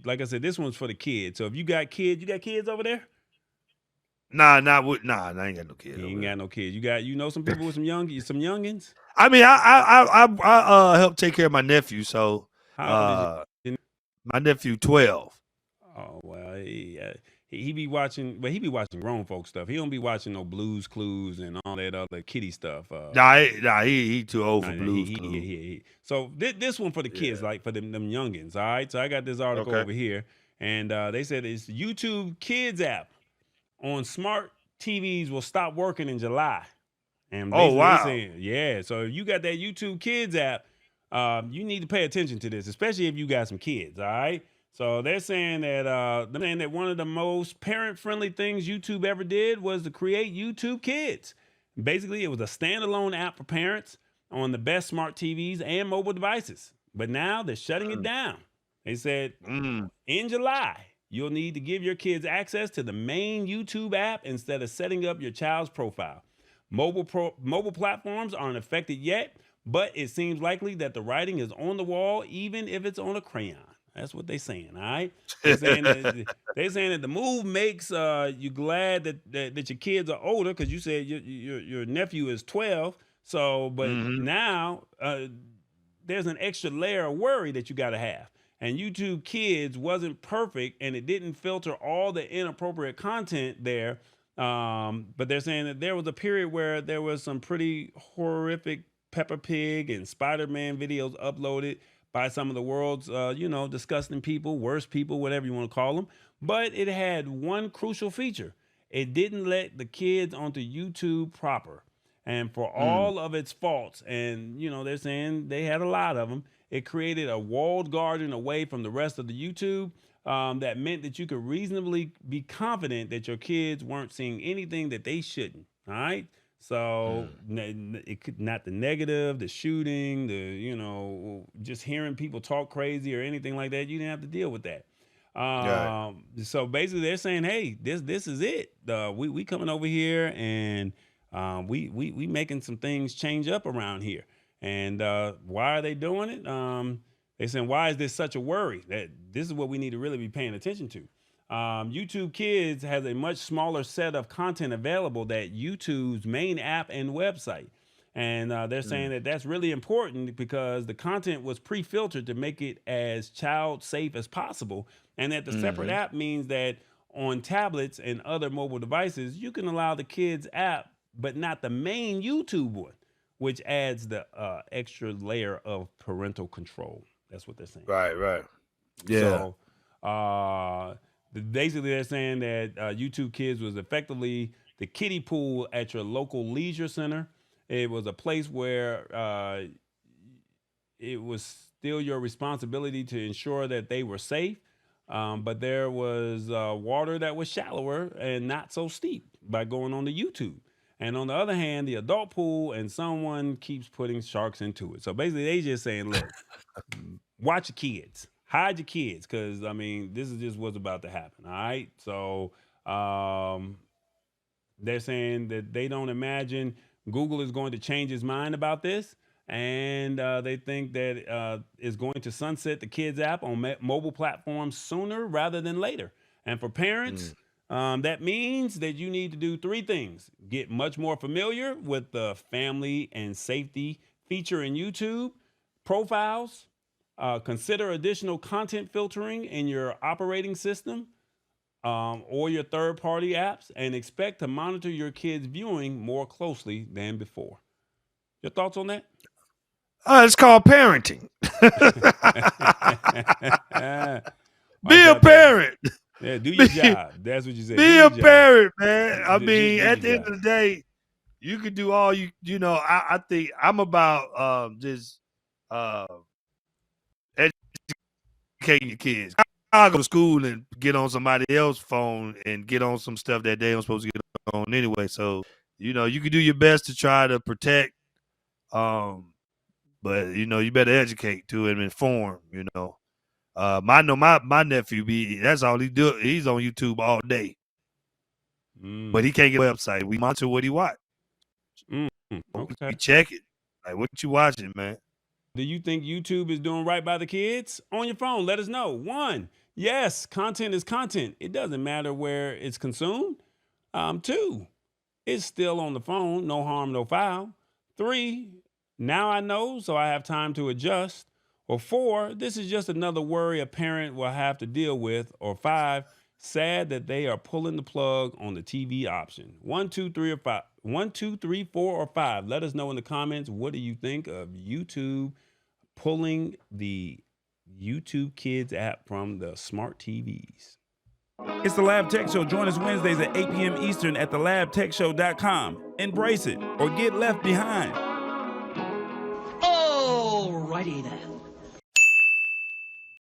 like I said, this one's for the kids. So if you got kids over there? Nah, I ain't got no kids You over ain't there. got no kids. You know some people with some youngins? I mean, I help take care of my nephew. So, How old is uh, my nephew 12. Oh well, he be watching, but he be watching grown folk stuff. He don't be watching no Blues Clues and all that other kiddie stuff. He too old for Nah, Blues Clues. So this one for the kids, Yeah. like for them youngins. All right. So I got this article Okay. over here, and they said it's YouTube Kids app on smart TVs will stop working in July. And Oh basically, they wow. saying, yeah. So if you got that YouTube Kids app, you need to pay attention to this, especially if you got some kids. All right. So they're saying that one of the most parent-friendly things YouTube ever did was to create YouTube Kids. Basically, it was a standalone app for parents on the best smart TVs and mobile devices. But now they're shutting it Mm, down. They said mm, in July, you'll need to give your kids access to the main YouTube app instead of setting up your child's profile. Mobile platforms aren't affected yet, but it seems likely that the writing is on the wall, even if it's on a crayon. That's what they're saying. All right, they're saying that the move makes you glad that your kids are older because you said your nephew is 12. So, but mm-hmm. now there's an extra layer of worry that you got to have. And YouTube Kids wasn't perfect, and it didn't filter all the inappropriate content there. But they're saying that there was a period where there was some pretty horrific Peppa Pig and Spider-Man videos uploaded by some of the world's, disgusting people, worst people, whatever you want to call them. But it had one crucial feature: it didn't let the kids onto YouTube proper. And for Mm. all of its faults, and they're saying they had a lot of them, it created a walled garden away from the rest of the YouTube. That meant that you could reasonably be confident that your kids weren't seeing anything that they shouldn't. All right. So Mm. it could not the negative, the shooting, just hearing people talk crazy or anything like that. You didn't have to deal with that. Right. So basically, they're saying, hey, this is it. We coming over here and we making some things change up around here. And why are they doing it? They saying, why is this such a worry? That this is what we need to really be paying attention to. YouTube Kids has a much smaller set of content available than YouTube's main app and website. And they're saying Mm. that that's really important because the content was pre-filtered to make it as child safe as possible. And that the separate Mm-hmm. app means that on tablets and other mobile devices, you can allow the kids app, but not the main YouTube one, which adds the extra layer of parental control. That's what they're saying. Right. Right. Yeah. So basically, they're saying that YouTube Kids was effectively the kiddie pool at your local leisure center. It was a place where it was still your responsibility to ensure that they were safe. But there was water that was shallower and not so steep by going on to YouTube. And on the other hand, the adult pool and someone keeps putting sharks into it. So basically, they just saying, look, watch your kids, hide your kids, because I mean, this is just what's about to happen. All right. So they're saying that they don't imagine Google is going to change his mind about this. And they think that it's going to sunset the Kids app on mobile platforms sooner rather than later. And for Mm. parents, that means that you need to do three things: get much more familiar with the family and safety feature in YouTube, profiles, consider additional content filtering in your operating system, or your third party apps, and expect to monitor your kids' viewing more closely than before. Your thoughts on that? It's called parenting. I Be a got that. parent. Yeah, do your Be, job. That's what you said. Do be your a job. parent, man. I mean, Just at your the end job. of the day, you can do all I think I'm about just uh educating your kids. I go to school and get on somebody else's phone and get on some stuff that they don't supposed to get on anyway. So, you can do your best to try to protect. But you better educate too and inform. I know my nephew that's all he do. He's on YouTube all day. But Mm, he can't get a website. We monitor what he watch. mm, okay. We check it. Like, what you watching, man? Do you think YouTube is doing right by the kids? On your phone, let us know. One, Yes, content is content. It doesn't matter where it's consumed. 2, it's still on the phone. No harm, no foul. 3, now I know, so I have time to adjust. Or 4, this is just another worry a parent will have to deal with. Or 5, sad that they are pulling the plug on the TV option. 1, 2, 3, or 5. 1, 2, 3, 4, or 5. Let us know in the comments. What do you think of YouTube pulling the YouTube Kids app from the smart TVs? It's the Lab Tech Show. Join us Wednesdays at 8 p.m. Eastern at thelabtechshow.com. Embrace it or get left behind.